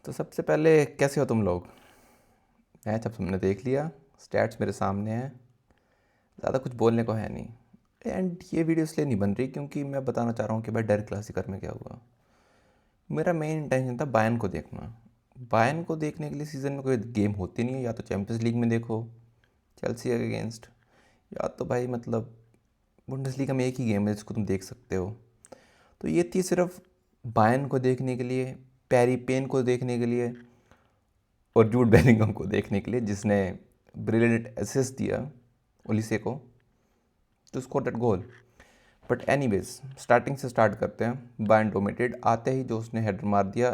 तो सबसे पहले कैसे हो तुम लोग। मैच अब तुमने देख लिया, स्टैट्स मेरे सामने हैं, ज़्यादा कुछ बोलने को है नहीं। एंड ये वीडियो इसलिए नहीं बन रही क्योंकि मैं बताना चाह रहा हूँ कि भाई डर क्लासिकर में क्या हुआ। मेरा मेन इंटेंशन था बायर्न को देखना। बायर्न को देखने के लिए सीज़न में कोई गेम होती नहीं है, या तो चैंपियंस लीग में देखो चेल्सी के अगेंस्ट, या तो भाई मतलब बुंडेसलीगा में एक ही गेम है जिसको तुम देख सकते हो। तो ये थी सिर्फ बायर्न को देखने के लिए, पैरी पेन को देखने के लिए और जूड बेलिंगम को देखने के लिए जिसने ब्रिलियंट असिस्ट दिया ओलिसे को to score that goal. But anyways starting से स्टार्ट करते हैं। बायर्न डोमिनेटेड, आते ही जो उसने हेडर मार दिया।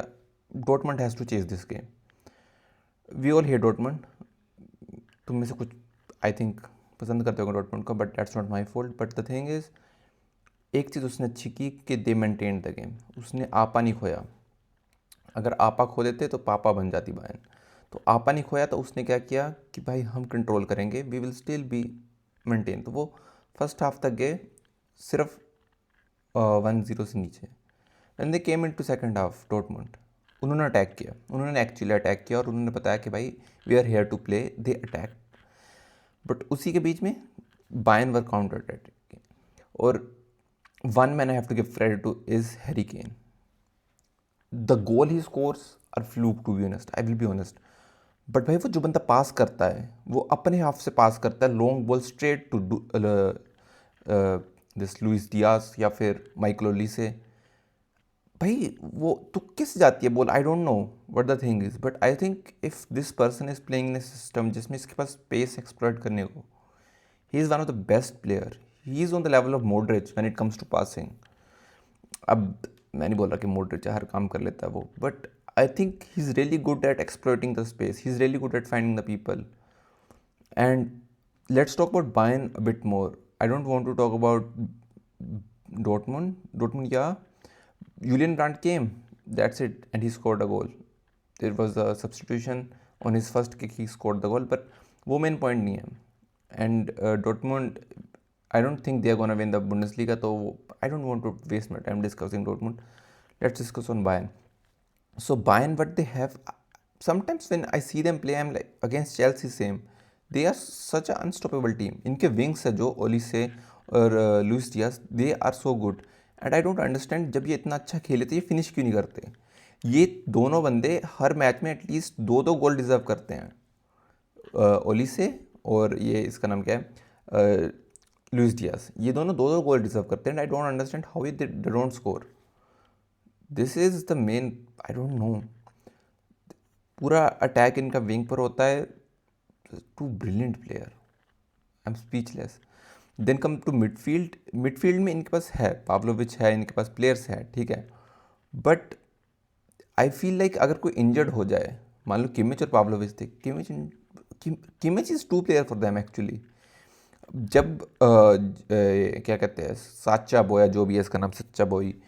Dortmund has to chase this game. We all hate Dortmund. तुम में से कुछ आई थिंक पसंद करते हो डॉर्टमंड को, but that's not my fault. But the thing is, एक चीज़ उसने अच्छी की कि दे मेंटेन द गेम। उसने आपा नहीं खोया। अगर आपा खो देते तो पापा बन जाती बायर्न। तो आपा नहीं खोया, तो उसने क्या किया कि भाई हम कंट्रोल करेंगे, we will still be maintain. तो वो फर्स्ट हाफ तक गए सिर्फ 1-0 से नीचे। And they came in to second half Dortmund. उन्होंने अटैक किया, उन्होंने एक्चुअली अटैक किया और उन्होंने बताया कि भाई we are here to play. They attack, but उसी के बीच में बायर्न वर काउंटर अटैक। और one man I have to give credit to is Harry Kane. The goal he scores are fluke, to be honest, I will be honest. But भाई वो जो बंदा पास करता है वो अपने हाफ से पास करता है, long ball straight to this Luis Diaz या फिर माइकल ओलिसे। भाई वो तुक्के से जाती है ball. I don't know what the thing is, but I think if this person is playing in a system जिसमें इसके पास स्पेस एक्सप्लॉइट करने को, he is one of the best player. He is on the level of Modric when it comes to passing. अब मैं नहीं बोल रहा कि मॉडरिच हर काम कर लेता है वो, but I think he is really good at exploiting the space, he is really good at finding the people. And let's talk about Bayern a bit more. I don't want to talk about Dortmund. Dortmund, yeah. Julian Brandt came. That's it. And he scored a goal. There was a substitution on his first kick. He scored the goal. But वो main point नहीं है. And Dortmund, I don't think they are gonna win the Bundesliga. So I don't want to waste my time discussing Dortmund. Let's discuss on Bayern. So Bayern, what they have, sometimes when I see them play, I'm like against Chelsea same. They are such an unstoppable team. इनके wings है जो Olise और Luis Diaz, they are so good. And I don't understand, जब ये इतना अच्छा खेले तो ये फिनिश क्यों नहीं करते। ये दोनों बंदे हर मैच में एटलीस्ट दो दो गोल डिजर्व करते हैं। ओलिसे और ये इसका नाम क्या है, लुइस डियास, ये दोनों दो दो गोल डिजर्व करते हैं। And I don't understand how they don't score. This is the main, I don't know. पूरा अटैक इनका विंग पर होता है। Two brilliant player, I am speechless. Then come to midfield. Midfield में इनके पास है पाव्लोविच, है इनके पास प्लेयर्स हैं, ठीक है। बट आई फील लाइक अगर कोई इंजर्ड हो जाए, मान लो किमिच और पाव्लोविच थे, Kimmich is two player for them actually. जब क्या कहते हैं, साचा बोया, जो भी है इसका नाम, सच्चा बोई,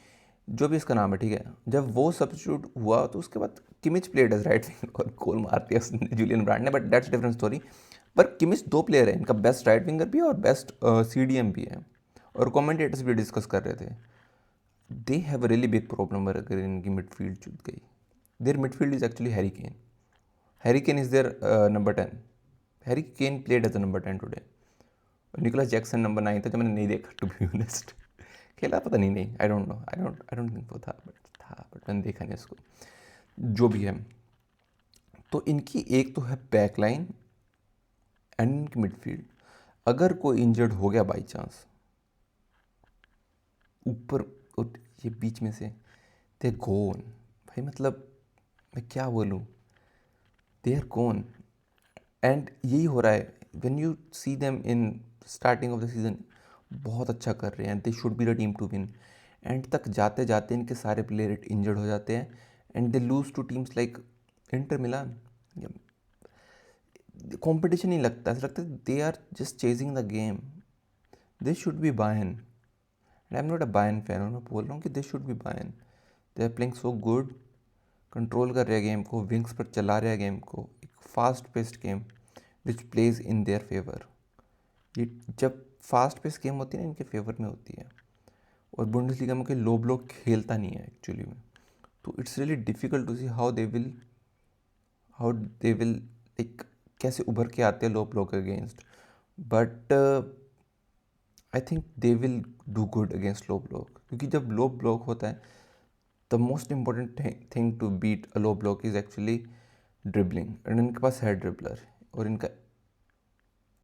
जो भी इसका नाम है, ठीक है, जब वो सब्स्टिट्यूट हुआ तो उसके बाद Kimmich played as right wing और गोल मार दिया उसने जूलियन ब्रांड ने। But that's different story. पर किमिच दो प्लेयर है, इनका बेस्ट राइट विंगर भी है और बेस्ट CDM भी है। और कमेंटेटर्स भी डिस्कस कर रहे थे, they have a really big problem अगर इनकी मिडफील्ड छूट गई। Their midfield is actually Harry Kane. Harry Kane is their number 10। Harry Kane played as a number 10 today. Nicolas Jackson number 9 था, जो मैंने नहीं देखा टू बी ऑनेस्ट। खेला पता नहीं, आई don't no, I don't think वो था, बट मैंने देखा नहीं उसको। जो भी है, तो इनकी एक तो है बैक लाइन एंड इनकी मिडफील्ड। अगर कोई इंजर्ड हो गया बाई चांस ऊपर और ये बीच में से, दे गोन। भाई मतलब मैं क्या बोलूँ, दे आर गोन। एंड यही हो रहा है when you see them in starting of the season. बहुत अच्छा कर रहे हैं, they should be the team to win. End तक जाते जाते इनके सारे प्लेयर इंजर्ड हो जाते हैं and they lose to teams like Inter Milan. Competition नहीं लगता, ऐसा लगता है they are just chasing the game. They should be Bayern and I am not a Bayern fan, और मैं बोल रहा हूँ कि they should be Bayern. They are playing so good, control कर रहे हैं गेम को, विंग्स पर चला रहे हैं गेम को, एक fast paced game which plays in their favour. ये जब फास्ट पेस गेम होती है ना, इनके फेवर में होती है। और बुंडेसलीगा में कोई लो ब्लॉक खेलता नहीं है एक्चुअली में। तो it's really difficult to see how they will how they will like कैसे उभर के आते हैं low block against, but I think they will do good against low block, क्योंकि जब लो ब्लॉक होता है the most important thing to beat a low block is actually dribbling, and इनके पास है ड्रिबलर, और इनका